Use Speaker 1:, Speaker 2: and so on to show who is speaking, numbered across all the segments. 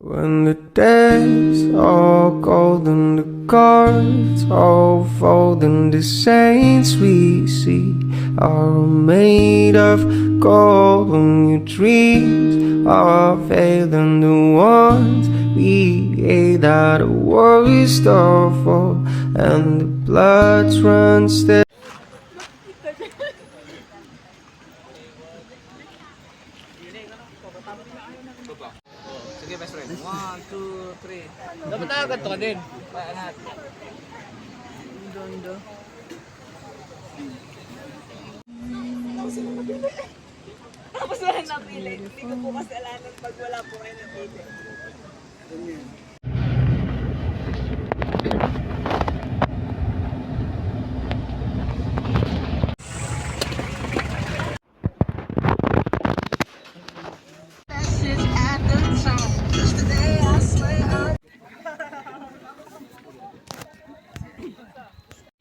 Speaker 1: When the days are golden, the cards all fold, and the saints we see are made of gold. When your dreams are veiled, and the ones we hate that a worry store for, and the bloods run still.
Speaker 2: Sige, best friend. 1, 2, 3. Dapat agad to ka din. Paanat. Indo.
Speaker 3: Tapos wala napili. Hindi ko po kasalanan pag wala po kayo napili.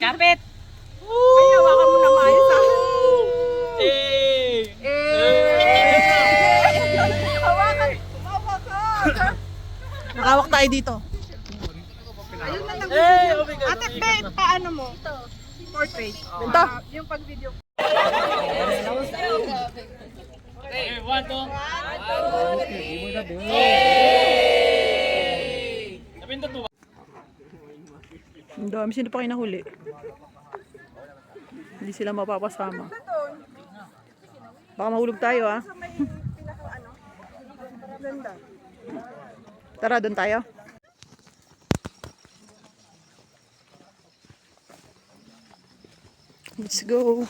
Speaker 3: Kapit! Ay, hawakan mo na maayos ah.
Speaker 4: Nakawak tayo dito.
Speaker 3: Ayun na lang. Ate, babe, paano mo? Ito. Portrait.
Speaker 4: Ito.
Speaker 3: Yung pag-video.
Speaker 2: Hey, 1, 2. Napindot mo ba?
Speaker 4: Ang dami, sino pa kayo nahuli? Hindi sila mapapasama. Baka mahulog tayo ah. Tara, doon tayo. Let's go.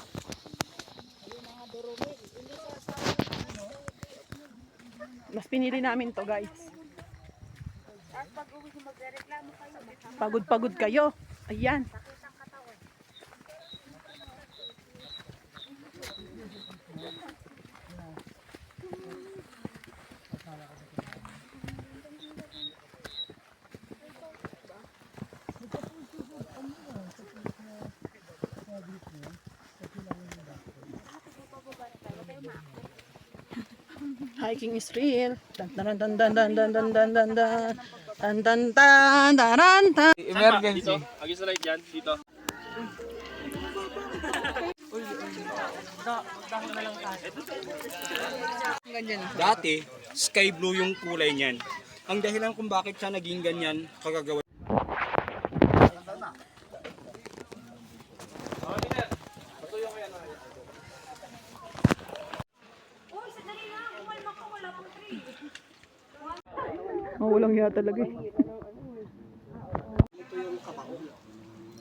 Speaker 4: Mas pinili namin to, guys. Pagod-pagod kayo. Ayan. Hiking is real. Dan dan dan dan dan dan dan dan dan dan dan dan dan dan dan.
Speaker 2: Emergency. Agis na light dyan, dito.
Speaker 5: Dati, sky blue yung kulay niyan. Ang dahilan kung bakit siya naging ganyan, kagagawa.
Speaker 4: Walang hiya talaga eh.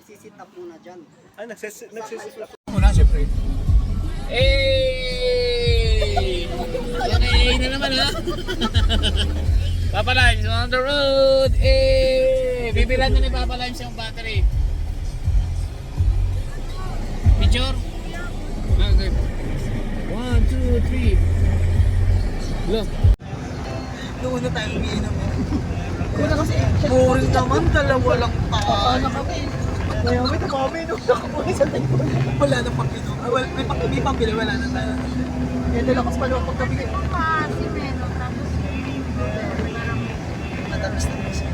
Speaker 6: Sisitap muna dyan.
Speaker 2: Muna, syempre. Hey! Yan ay na naman ha. Papa Limes on the road. Hey! Bibilan na ni Papa Limes yung battery. Picture? Okay. 1, 2, 3. Look.
Speaker 6: Noon na tayo umiinom eh. Kuna kasi, boring naman, dalawa lang tayo. Ano kami? Kaya may tumami nung nakabuhay sa tayo. Wala na pang inom. May pambili, wala na tayo. Kaya nalakas pa naman pagkabi kayo.
Speaker 3: Kasi meron. Tapos,
Speaker 6: Matamis na kasi.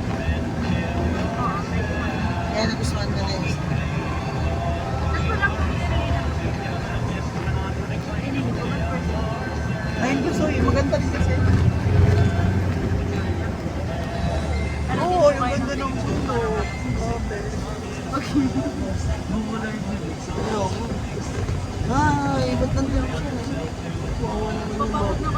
Speaker 6: Kaya nagustuhan ka na yun. Ayun gusto yun, maganda rin kasi. Oo, yung ganda ng puno. Okay. Ay, ba't nandiyan siya? Wawa naman yung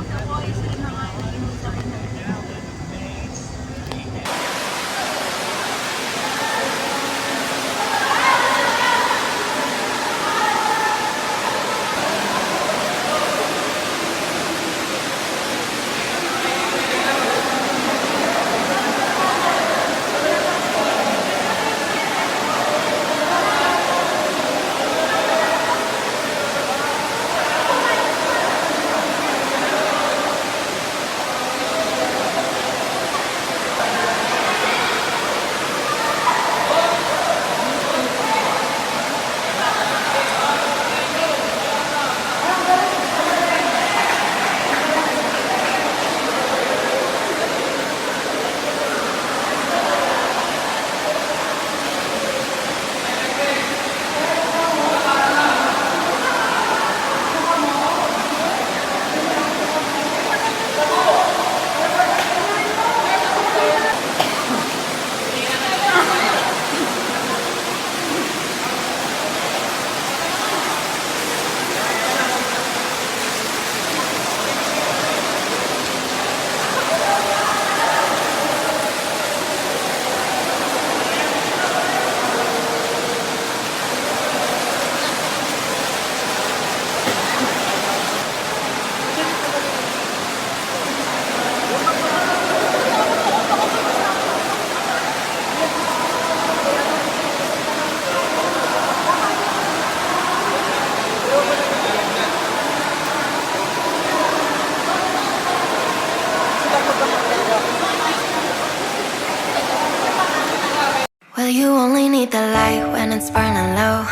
Speaker 7: Well, you only need the light when it's burning low.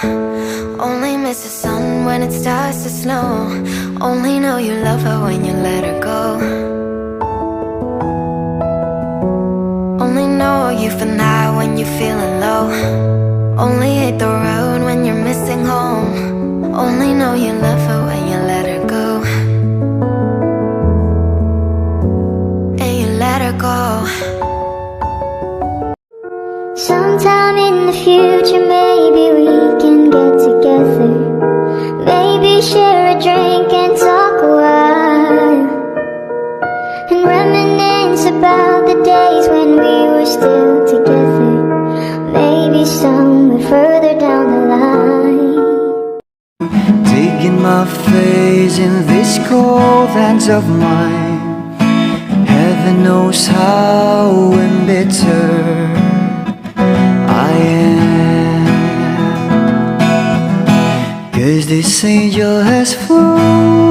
Speaker 7: Only miss the sun when it starts to snow. Only know you love her when you let her go. Only know you for now when you're feeling low. Only hate the road when you're missing home. Only know you love her when you let her go. And you let her go.
Speaker 8: Sometime in the future, maybe we can get together. Maybe share a drink and talk a while, and reminisce about the days when we were still together. Maybe somewhere further down the line.
Speaker 1: Digging my face in these cold hands of mine. Heaven knows how embittered I am, 'cause this angel has flown